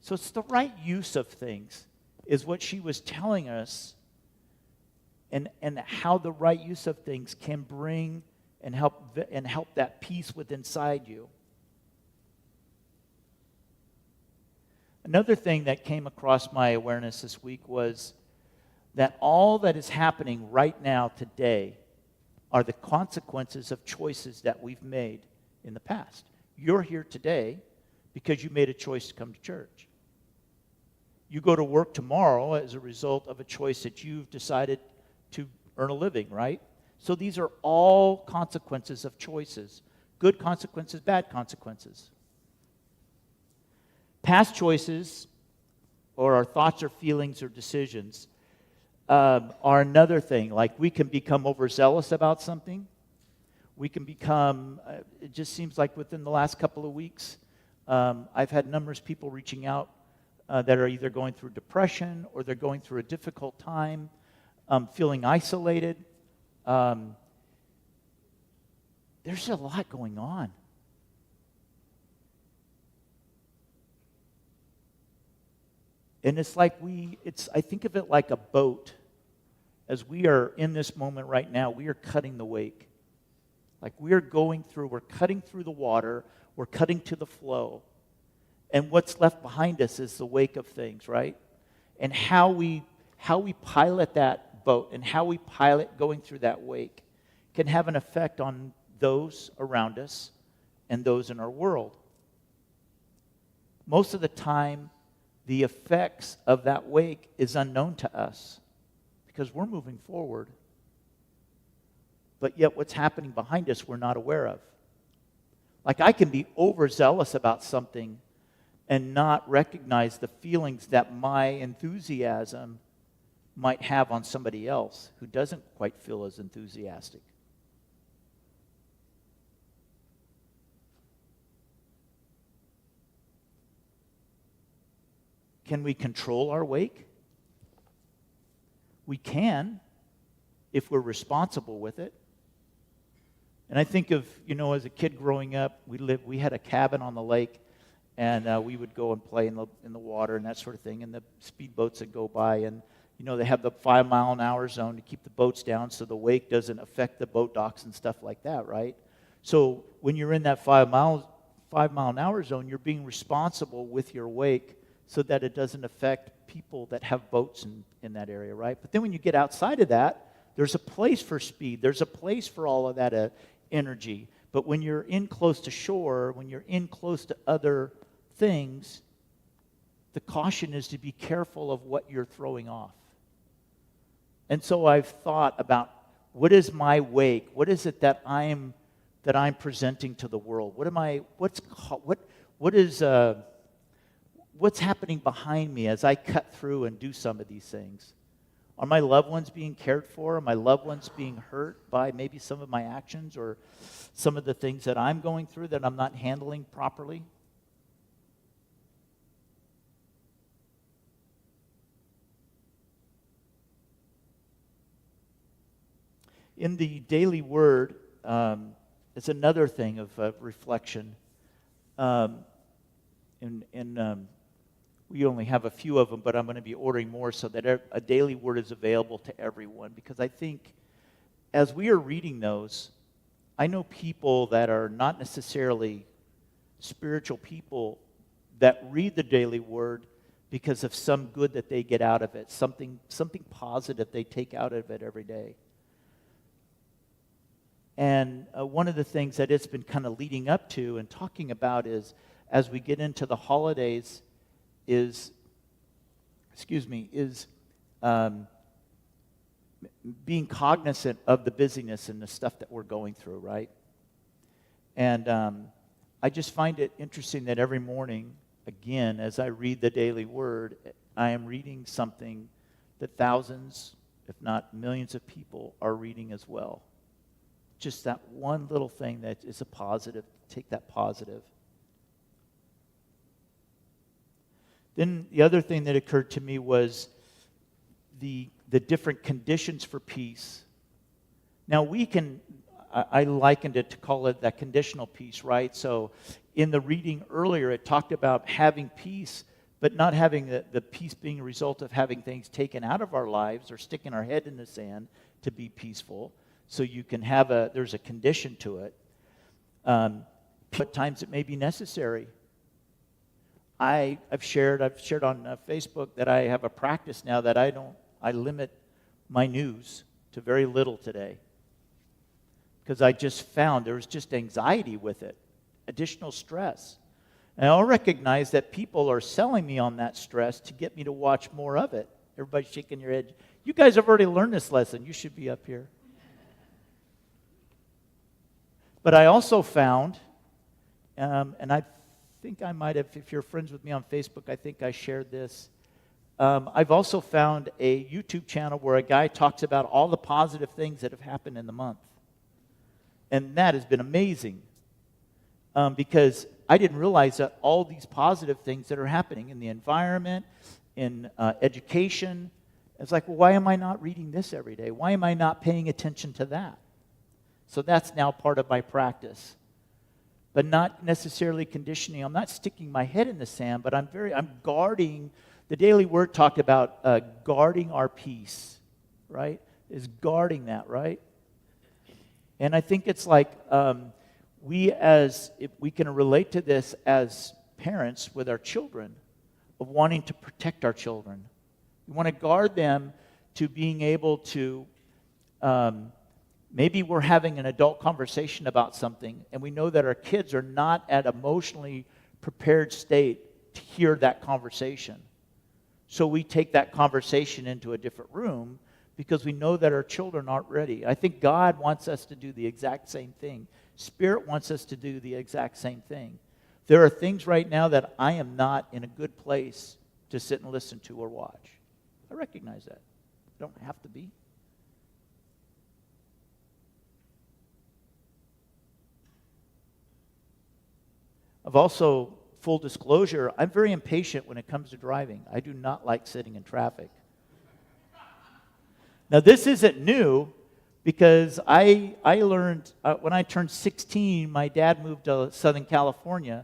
So it's the right use of things is what she was telling us, and how the right use of things can bring and help that peace within inside you. Another thing that came across my awareness this week was that all that is happening right now today are the consequences of choices that we've made in the past. You're here today because you made a choice to come to church. You go to work tomorrow as a result of a choice that you've decided to earn a living, right? So these are all consequences of choices. Good consequences, bad consequences. Past choices, or our thoughts or feelings or decisions, are another thing. Like, we can become overzealous about something. We can become, it just seems like within the last couple of weeks, I've had numerous people reaching out that are either going through depression or they're going through a difficult time, feeling isolated. There's a lot going on. And it's like I think of it like a boat. As we are in this moment right now, we are cutting the wake. Like, we're cutting through the water, we're cutting to the flow. And what's left behind us is the wake of things, right? And how we pilot that boat and how we pilot going through that wake can have an effect on those around us and those in our world. Most of the time, the effects of that wake is unknown to us because we're moving forward. But yet what's happening behind us we're not aware of. Like, I can be overzealous about something and not recognize the feelings that my enthusiasm might have on somebody else who doesn't quite feel as enthusiastic. Can we control our wake? We can, if we're responsible with it. And I think of, as a kid growing up, we had a cabin on the lake, and we would go and play in the water and that sort of thing, and the speedboats that go by, and they have the 5-mile-an-hour zone to keep the boats down so the wake doesn't affect the boat docks and stuff like that, right? So when you're in that 5-mile-an-hour zone, you're being responsible with your wake so that it doesn't affect people that have boats in that area, right? But then when you get outside of that, there's a place for speed. There's a place for all of that energy. But when you're in close to shore, when you're in close to other things, the caution is to be careful of what you're throwing off. And so I've thought about, what is my wake? What is it that I'm presenting to the world? What's happening behind me as I cut through and do some of these things? Are my loved ones being cared for? Are my loved ones being hurt by maybe some of my actions or some of the things that I'm going through that I'm not handling properly? In the daily word, it's another thing of reflection. We only have a few of them, but I'm going to be ordering more so that a daily word is available to everyone. Because I think as we are reading those, I know people that are not necessarily spiritual people that read the daily word because of some good that they get out of it, something positive they take out of it every day. And one of the things that it's been kind of leading up to and talking about is, as we get into the holidays, is being cognizant of the busyness and the stuff that we're going through, right? And I just find it interesting that every morning, again, as I read the daily word, I am reading something that thousands, if not millions of people are reading as well. Just that one little thing that is a positive, take that positive. Then the other thing that occurred to me was the different conditions for peace. Now I likened it to call it that conditional peace, right? So in the reading earlier, it talked about having peace, but not having the peace being a result of having things taken out of our lives or sticking our head in the sand to be peaceful. So you can have there's a condition to it. At times it may be necessary. I've shared on Facebook that I have a practice now that I limit my news to very little today. Because I just found there was just anxiety with it, additional stress. And I'll recognize that people are selling me on that stress to get me to watch more of it. Everybody's shaking your head. You guys have already learned this lesson. You should be up here. But I also found, and I think I might have, if you're friends with me on Facebook, I think I shared this. I've also found a YouTube channel where a guy talks about all the positive things that have happened in the month. And that has been amazing because I didn't realize that all these positive things that are happening in the environment, in education, it's like, well, why am I not reading this every day? Why am I not paying attention to that? So that's now part of my practice. But not necessarily conditioning. I'm not sticking my head in the sand, but I'm guarding. The Daily Word talked about guarding our peace, right? Is guarding that, right? And I think it's like if we can relate to this as parents with our children, of wanting to protect our children. We want to guard them to being able to, maybe we're having an adult conversation about something, and we know that our kids are not at emotionally prepared state to hear that conversation. So we take that conversation into a different room because we know that our children aren't ready. I think God wants us to do the exact same thing. Spirit wants us to do the exact same thing. There are things right now that I am not in a good place to sit and listen to or watch. I recognize that. I don't have to be. I've also, full disclosure, I'm very impatient when it comes to driving. I do not like sitting in traffic. Now, this isn't new because I learned when I turned 16, my dad moved to Southern California,